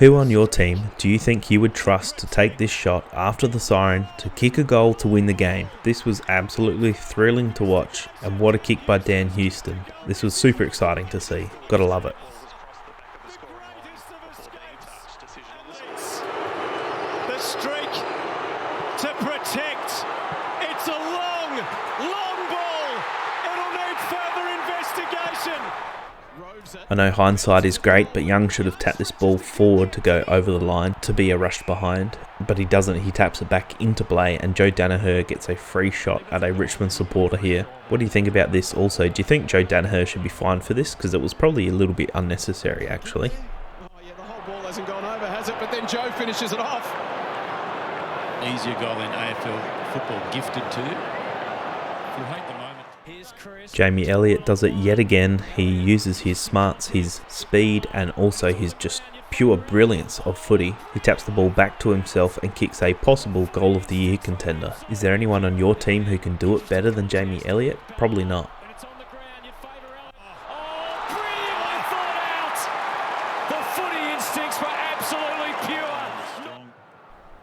Who on your team do you think you would trust to take this shot after the siren to kick a goal to win the game? This was absolutely thrilling to watch, and what a kick by Dan Houston. This was super exciting to see. Gotta love it. The streak to protect. It's a long ball. It'll need further investigation. I know hindsight is great, but Young should have tapped this ball forward to go over the line to be a rush behind, but he doesn't. He taps it back into play, and Joe Danaher gets a free shot at a Richmond supporter here. What do you think about this also? Do you think Joe Danaher should be fined for this? Because it was probably a little bit unnecessary, actually. Oh yeah, the whole ball hasn't gone over, has it? But then Joe finishes it off. Easier goal than AFL football gifted to you. If you hate the moment. Jamie Elliott does it yet again. He uses his smarts, his speed, and also his just pure brilliance of footy. He taps the ball back to himself and kicks a possible goal of the year contender. Is there anyone on your team who can do it better than Jamie Elliott? Probably not.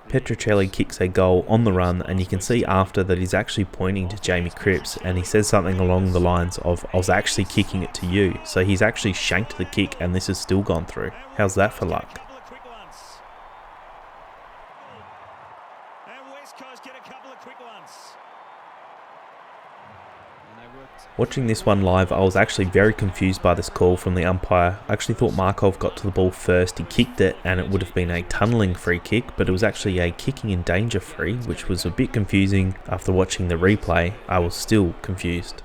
Petruccelli kicks a goal on the run, and you can see after that he's actually pointing to Jamie Cripps, and he says something along the lines of, "I was actually kicking it to you." So he's actually shanked the kick, and this has still gone through. How's that for luck? Watching this one live, I was actually very confused by this call from the umpire. I actually thought Markov got to the ball first, he kicked it, and it would have been a tunnelling free kick, but it was actually a kicking in danger free, which was a bit confusing. After watching the replay, I was still confused.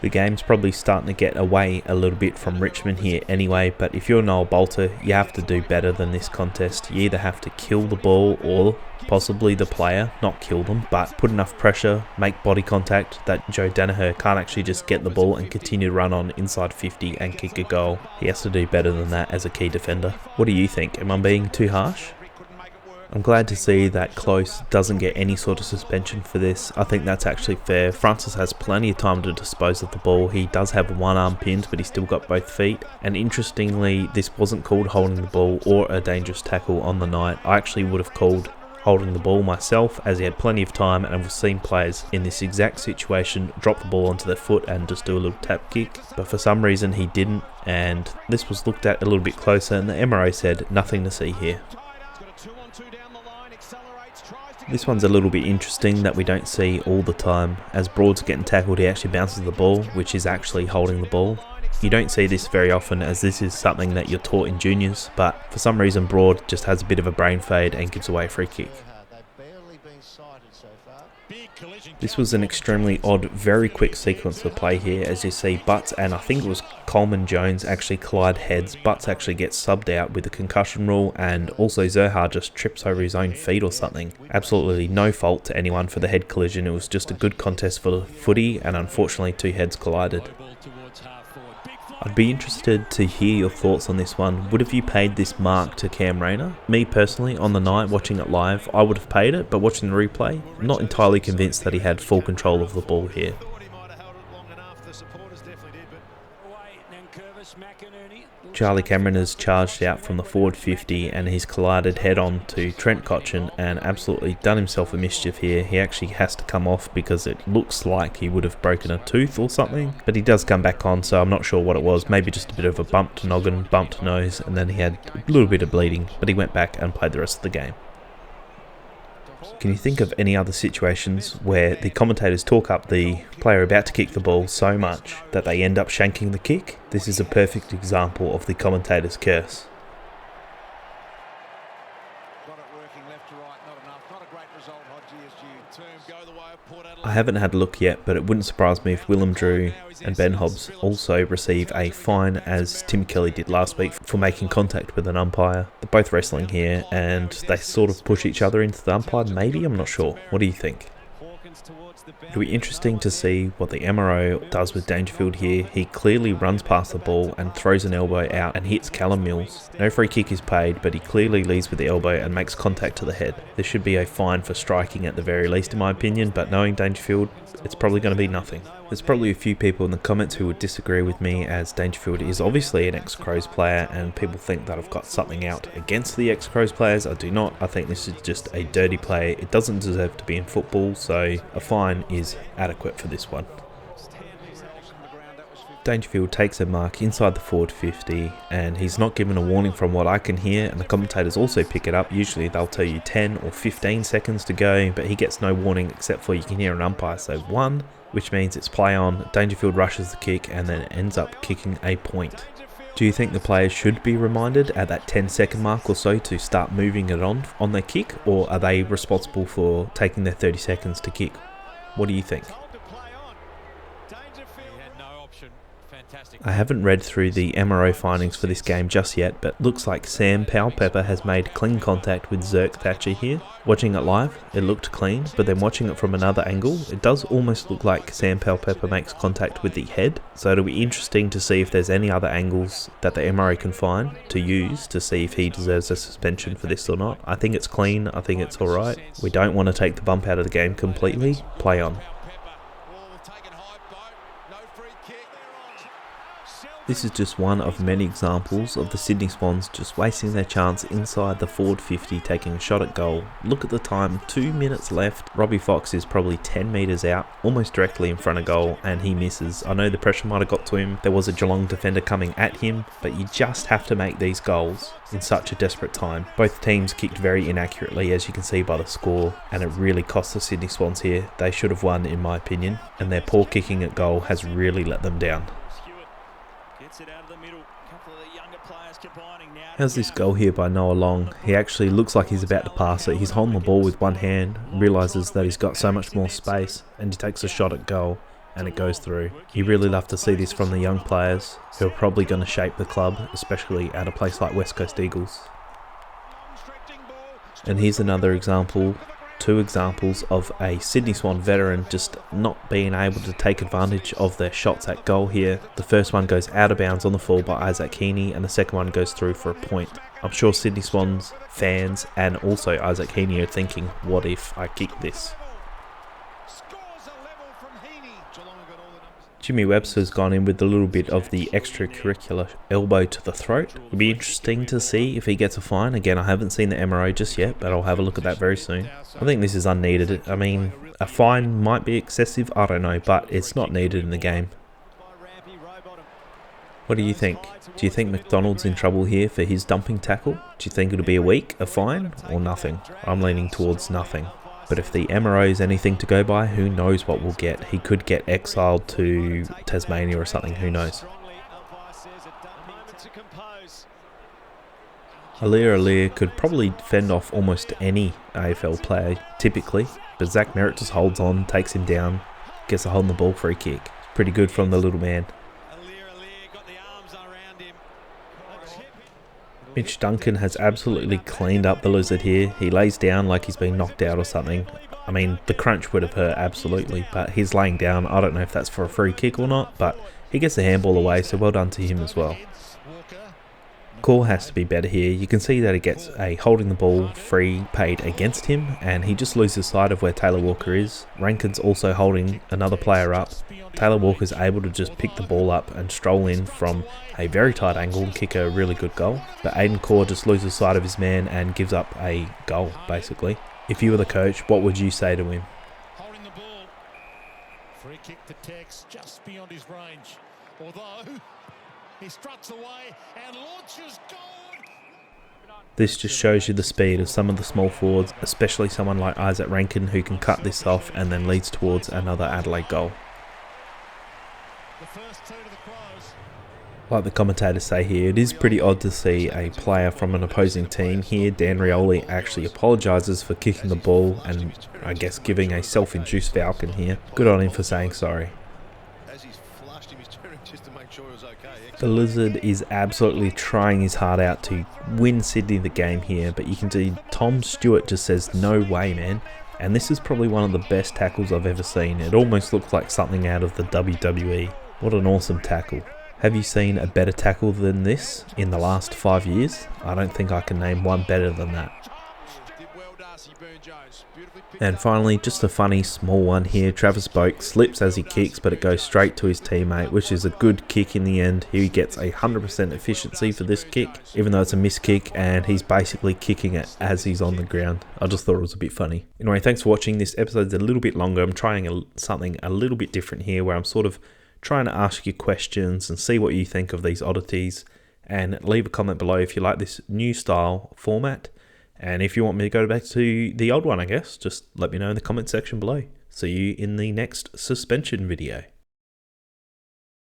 The game's probably starting to get away a little bit from Richmond here anyway, but if you're Noel Bolter, you have to do better than this contest. You either have to kill the ball or possibly the player, not kill them, but put enough pressure, make body contact that Joe Danaher can't actually just get the ball and continue to run on inside 50 and kick a goal. He has to do better than that as a key defender. What do you think? Am I being too harsh? I'm glad to see that Close doesn't get any sort of suspension for this. I think that's actually fair. Francis has plenty of time to dispose of the ball. He does have one arm pinned, but he's still got both feet. And interestingly, this wasn't called holding the ball or a dangerous tackle on the night. I actually would have called holding the ball myself, as he had plenty of time, and I've seen players in this exact situation drop the ball onto their foot and just do a little tap kick. But for some reason he didn't, and this was looked at a little bit closer, and the MRO said nothing to see here. This one's a little bit interesting that we don't see all the time. As Broad's getting tackled, he actually bounces the ball, which is actually holding the ball. You don't see this very often, as this is something that you're taught in juniors, but for some reason Broad just has a bit of a brain fade and gives away a free kick. This was an extremely odd, very quick sequence of play here, as you see Butts and I think it was Coleman Jones actually collide heads. Butts actually gets subbed out with the concussion rule, and also Zohar just trips over his own feet or something. Absolutely no fault to anyone for the head collision. It was just a good contest for the footy, and unfortunately two heads collided. I'd be interested to hear your thoughts on this one. Would have you paid this mark to Cam Rayner? Me personally, on the night watching it live, I would have paid it, but watching the replay, I'm not entirely convinced that he had full control of the ball here. Charlie Cameron has charged out from the forward 50 and he's collided head on to Trent Cotchin and absolutely done himself a mischief here. He actually has to come off because it looks like he would have broken a tooth or something, but he does come back on, so I'm not sure what it was. Maybe just a bit of a bump to noggin, bump to nose, and then he had a little bit of bleeding, but he went back and played the rest of the game. Can you think of any other situations where the commentators talk up the player about to kick the ball so much that they end up shanking the kick? This is a perfect example of the commentator's curse. I haven't had a look yet, but it wouldn't surprise me if Willem Drew and Ben Hobbs also receive a fine, as Tim Kelly did last week, for making contact with an umpire. They're both wrestling here and they sort of push each other into the umpire, maybe? I'm not sure. What do you think? It'll be interesting to see what the MRO does with Dangerfield here. He clearly runs past the ball and throws an elbow out and hits Callum Mills. No free kick is paid, but he clearly leads with the elbow and makes contact to the head. There should be a fine for striking at the very least in my opinion, but knowing Dangerfield, it's probably going to be nothing. There's probably a few people in the comments who would disagree with me, as Dangerfield is obviously an ex-Crows player and people think that I've got something out against the ex-Crows players. I do not. I think this is just a dirty play. It doesn't deserve to be in football, so a fine is adequate for this one. Dangerfield takes a mark inside the forward 50 and he's not given a warning from what I can hear, and the commentators also pick it up. Usually they'll tell you 10 or 15 seconds to go, but he gets no warning except for you can hear an umpire say 1, which means it's play on. Dangerfield rushes the kick and then ends up kicking a point. Do you think the players should be reminded at that 10-second mark or so to start moving it on their kick, or are they responsible for taking their 30 seconds to kick? What do you think? I haven't read through the MRO findings for this game just yet, but looks like Sam Polomka has made clean contact with Zerk Thatcher here. Watching it live, it looked clean, but then watching it from another angle, it does almost look like Sam Polomka makes contact with the head. So it'll be interesting to see if there's any other angles that the MRO can find to use to see if he deserves a suspension for this or not. I think it's clean, I think it's alright. We don't want to take the bump out of the game completely. Play on. This is just one of many examples of the Sydney Swans just wasting their chance inside the forward 50, taking a shot at goal. Look at the time, 2 minutes left. Robbie Fox is probably 10 metres out, almost directly in front of goal, and he misses. I know the pressure might have got to him, there was a Geelong defender coming at him, but you just have to make these goals in such a desperate time. Both teams kicked very inaccurately, as you can see by the score, and it really cost the Sydney Swans here. They should have won in my opinion, and their poor kicking at goal has really let them down. How's this goal here by Noah Long? He actually looks like he's about to pass it. He's holding the ball with one hand, realises that he's got so much more space, and he takes a shot at goal, and it goes through. You really love to see this from the young players, who are probably going to shape the club, especially at a place like West Coast Eagles. And here's another example. 2 examples of a Sydney Swan veteran just not being able to take advantage of their shots at goal here. The first one goes out of bounds on the full by Isaac Heaney, and the second one goes through for a point. I'm sure Sydney Swans fans and also Isaac Heaney are thinking, what if I kick this? Jimmy Webster's gone in with a little bit of the extracurricular elbow to the throat. It'll be interesting to see if he gets a fine. Again, I haven't seen the MRO just yet, but I'll have a look at that very soon. I think this is unneeded. I mean, a fine might be excessive, I don't know, but it's not needed in the game. What do you think? Do you think McDonald's in trouble here for his dumping tackle? Do you think it'll be a week, a fine, or nothing? I'm leaning towards nothing. But if the MRO is anything to go by, who knows what we'll get. He could get exiled to Tasmania or something, who knows. Alir could probably fend off almost any AFL player, typically. But Zach Merritt just holds on, takes him down, gets a hold on the ball for a kick. Pretty good from the little man. Mitch Duncan has absolutely cleaned up the lizard here. He lays down like he's been knocked out or something. I mean, the crunch would have hurt absolutely, but he's laying down. I don't know if that's for a free kick or not, but he gets the handball away, so well done to him as well. Call has to be better here. You can see that he gets a holding the ball free paid against him, and he just loses sight of where Taylor Walker is. Rankin's also holding another player up. Taylor Walker's able to just pick the ball up and stroll in from a very tight angle and kick a really good goal. But Aiden Corr just loses sight of his man and gives up a goal, basically. If you were the coach, what would you say to him? Holding the ball. Free kick to Tex, just beyond his range. Although he struts away and launches goal. This just shows you the speed of some of the small forwards, especially someone like Isaac Rankin, who can cut this off and then leads towards another Adelaide goal. Like the commentators say here, it is pretty odd to see a player from an opposing team here. Dan Rioli actually apologises for kicking the ball and I guess giving a self-induced falcon here. Good on him for saying sorry. The Lizard is absolutely trying his heart out to win Sydney the game here, but you can see Tom Stewart just says, no way man. And this is probably one of the best tackles I've ever seen. It almost looks like something out of the WWE. What an awesome tackle. Have you seen a better tackle than this in the last 5 years? I don't think I can name one better than that. And finally, just a funny small one here. Travis Boak slips as he kicks, but it goes straight to his teammate, which is a good kick in the end. He gets 100% efficiency for this kick, even though it's a missed kick, and he's basically kicking it as he's on the ground. I just thought it was a bit funny. Anyway, thanks for watching. This episode's a little bit longer. I'm trying something a little bit different here, where I'm sort of trying to ask you questions and see what you think of these oddities, and leave a comment below if you like this new style format. And if you want me to go back to the old one, I guess, just let me know in the comment section below. See you in the next suspension video.